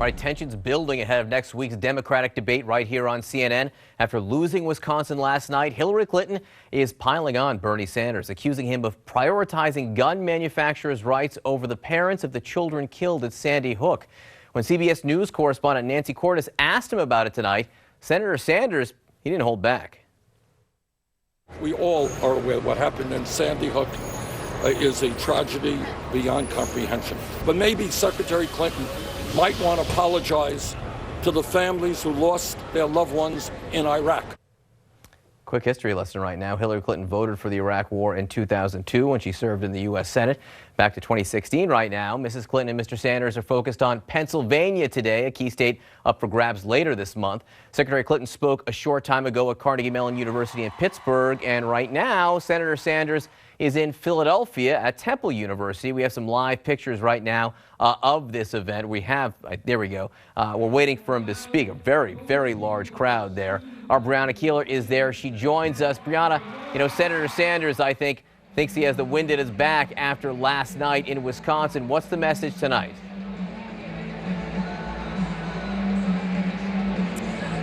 All right, tensions building ahead of next week's Democratic debate right here on CNN. After losing Wisconsin last night, Hillary Clinton is piling on Bernie Sanders, accusing him of prioritizing gun manufacturers' rights over the parents of the children killed at Sandy Hook. When CBS News correspondent Nancy Cordes asked him about it tonight, Senator Sanders, he didn't hold back. We all are aware what happened in Sandy Hook is a tragedy beyond comprehension. But maybe Secretary Clinton might want to apologize to the families who lost their loved ones in Iraq. Quick history lesson right now. Hillary Clinton voted for the Iraq War in 2002 when she served in the U.S. Senate. Back to 2016 right now. Mrs. Clinton and Mr. Sanders are focused on Pennsylvania today, a key state up for grabs later this month. Secretary Clinton spoke a short time ago at Carnegie Mellon University in Pittsburgh, and right now Senator Sanders is in Philadelphia at Temple University. We have some live pictures right now of this event. We have, there we go. We're waiting for him to speak. A very, very large crowd there. Our Brianna Keeler is there. She joins us. Brianna, you know, Senator Sanders, I think, thinks he has the wind at his back after last night in Wisconsin. What's the message tonight?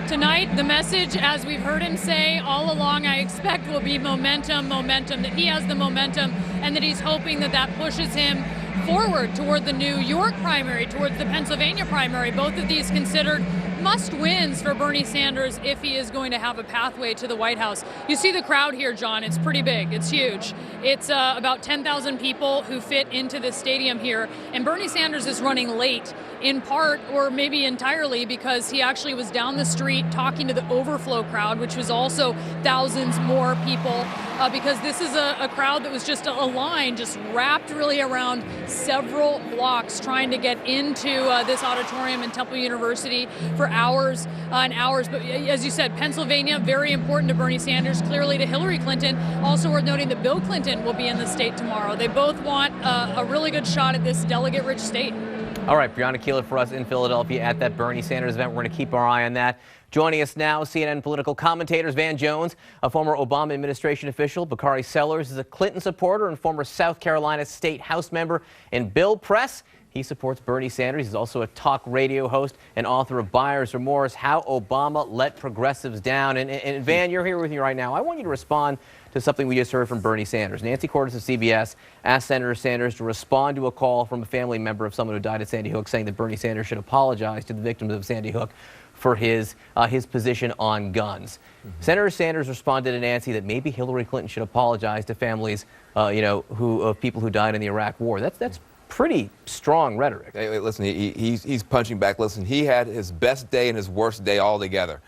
Tonight, the message, as we've heard him say all along, I expect will be momentum, that he has the momentum, and that he's hoping that that pushes him forward toward the New York primary, towards the Pennsylvania primary. Both of these considered must-wins for Bernie Sanders if he is going to have a pathway to the White House. You see the crowd here, John. It's pretty big. It's huge. It's about 10,000 people who fit into the stadium here. And Bernie Sanders is running late, in part or maybe entirely because he actually was down the street talking to the overflow crowd, which was also thousands more people, because this is a crowd that was just a line just wrapped really around several blocks trying to get into this auditorium in Temple University for hours and hours. But as you said, Pennsylvania, very important to Bernie Sanders, clearly to Hillary Clinton. Also worth noting that Bill Clinton will be in the state tomorrow. They both want a really good shot at this delegate-rich state. All right, Brianna Keeler for us in Philadelphia at that Bernie Sanders event. We're going to keep our eye on that. Joining us now, CNN political commentators, Van Jones, a former Obama administration official. Bakari Sellers is a Clinton supporter and former South Carolina State House member. And Bill Press, he supports Bernie Sanders. He's also a talk radio host and author of Buyer's Remorse, How Obama Let Progressives Down. And Van, you're here with me right now. I want you to respond to something we just heard from Bernie Sanders. Nancy Cordes of CBS asked Senator Sanders to respond to a call from a family member of someone who died at Sandy Hook, saying that Bernie Sanders should apologize to the victims of Sandy Hook for his position on guns. Senator Sanders responded to Nancy that maybe Hillary Clinton should apologize to families, of people who died in the Iraq War. That's pretty strong rhetoric. Hey, listen, he's punching back. Listen, he had his best day and his worst day all together.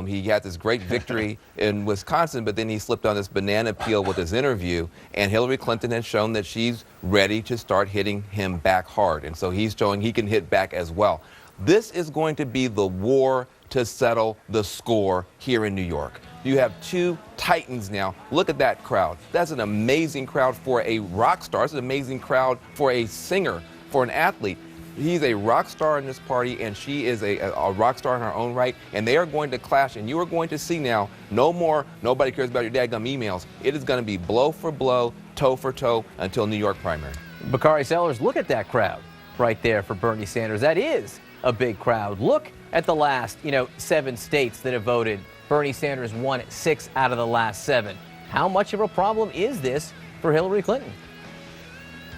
He had this great victory in Wisconsin, but then he slipped on this banana peel with his interview, and Hillary Clinton has shown that she's ready to start hitting him back hard, and so he's showing he can hit back as well. This is going to be the war to settle the score here in New York. You have two titans now. Look at that crowd. That's an amazing crowd for a rock star. It's an amazing crowd for a singer, for an athlete. He's a rock star in this party, and she is a rock star in her own right, and they are going to clash, and you are going to see now no more nobody cares about your dadgum emails. It is going to be blow for blow, toe for toe until New York primary. Bakari Sellers, look at that crowd right there for Bernie Sanders. That is a big crowd. Look at the last, 7 states that have voted. Bernie Sanders won 6 out of the last 7. How much of a problem is this for Hillary Clinton?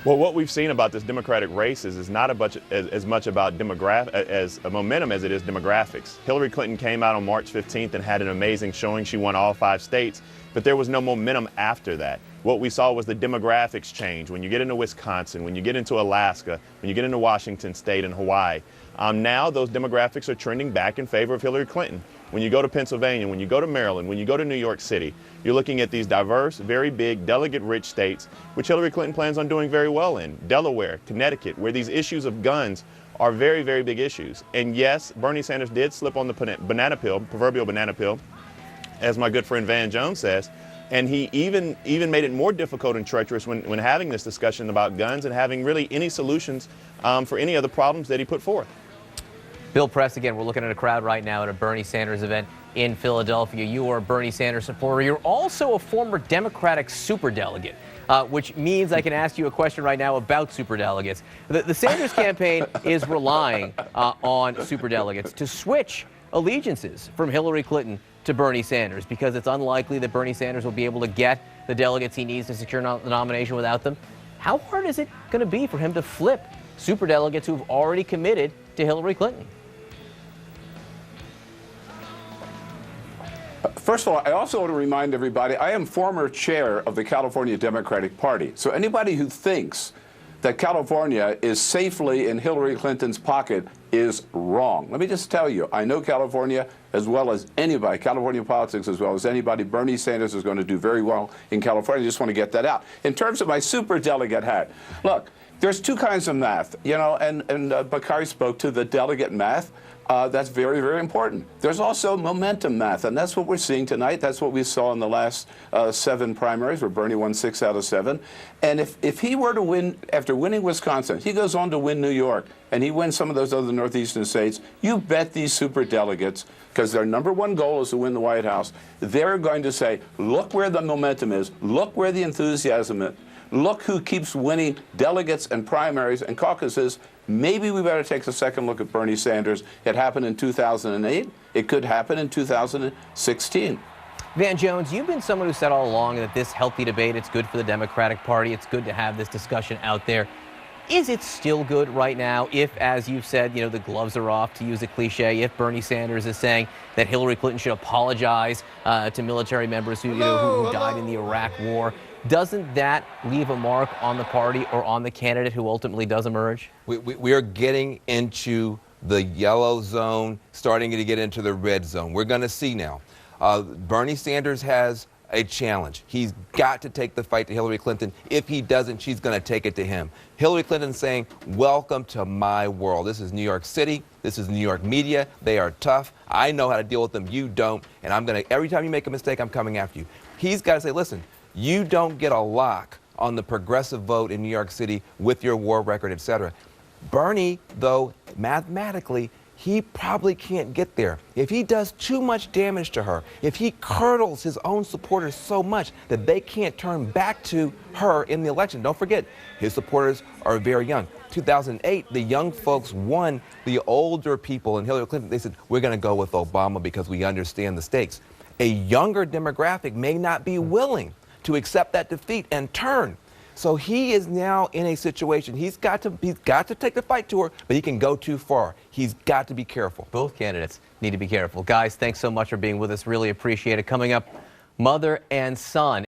Well, what we've seen about this Democratic race is not as much about as a momentum as it is demographics. Hillary Clinton came out on March 15th and had an amazing showing. She won all 5 states, but there was no momentum after that. What we saw was the demographics change. When you get into Wisconsin, when you get into Alaska, when you get into Washington State and Hawaii, now those demographics are trending back in favor of Hillary Clinton. When you go to Pennsylvania, when you go to Maryland, when you go to New York City, you're looking at these diverse, very big, delegate-rich states, which Hillary Clinton plans on doing very well in. Delaware, Connecticut, where these issues of guns are very, very big issues. And yes, Bernie Sanders did slip on the banana peel, proverbial banana peel, as my good friend Van Jones says. And he even made it more difficult and treacherous when having this discussion about guns and having really any solutions for any of the problems that he put forth. Bill Press, again, we're looking at a crowd right now at a Bernie Sanders event in Philadelphia. You are a Bernie Sanders supporter. You're also a former Democratic superdelegate. which means I can ask you a question right now about superdelegates. The Sanders campaign is relying on superdelegates to switch allegiances from Hillary Clinton to Bernie Sanders because it's unlikely that Bernie Sanders will be able to get the delegates he needs to secure the nomination without them. How hard is it going to be for him to flip superdelegates who have already committed to Hillary Clinton? First of all, I also want to remind everybody, I am former chair of the California Democratic Party. So anybody who thinks that California is safely in Hillary Clinton's pocket is wrong. Let me just tell you, I know California as well as anybody, California politics as well as anybody. Bernie Sanders is going to do very well in California. I just want to get that out. In terms of my superdelegate hat, look, there's two kinds of math, you know, and Bakari spoke to the delegate math. That's very, very important. There's also momentum math, and that's what we're seeing tonight. That's what we saw in the last 7 primaries, where Bernie won 6 out of 7. And if he were to win, after winning Wisconsin, he goes on to win New York, and he wins some of those other northeastern states, you bet these superdelegates, because their #1 goal is to win the White House, they're going to say, look where the momentum is, look where the enthusiasm is, look who keeps winning delegates and primaries and caucuses. Maybe we better take a second look at Bernie Sanders. It happened in 2008. It could happen in 2016. Van Jones, you've been someone who said all along that this healthy debate, it's good for the Democratic Party. It's good to have this discussion out there. Is it still good right now if, as you've said, you know, the gloves are off, to use a cliche, if Bernie Sanders is saying that Hillary Clinton should apologize to military members who died in the Iraq War? Doesn't that leave a mark on the party or on the candidate who ultimately does emerge? We are getting into the yellow zone, starting to get into the red zone. We're going to see now. Bernie Sanders has a challenge. He's got to take the fight to Hillary Clinton. If he doesn't, she's going to take it to him. Hillary Clinton saying, welcome to my world. This is New York City. This is New York media. They are tough. I know how to deal with them. You don't. And I'm going to, every time you make a mistake, I'm coming after you. He's got to say, listen, you don't get a lock on the progressive vote in New York City with your war record, et cetera. Bernie, though, mathematically, he probably can't get there. If he does too much damage to her, if he curdles his own supporters so much that they can't turn back to her in the election. Don't forget, his supporters are very young. 2008, the young folks won. The older people, and Hillary Clinton, they said, we're going to go with Obama because we understand the stakes. A younger demographic may not be willing to accept that defeat and turn. So he is now in a situation, he's got to take the fight to her, but he can go too far. He's got to be careful. Both candidates need to be careful. Guys, thanks so much for being with us. Really appreciate it. Coming up, mother and son.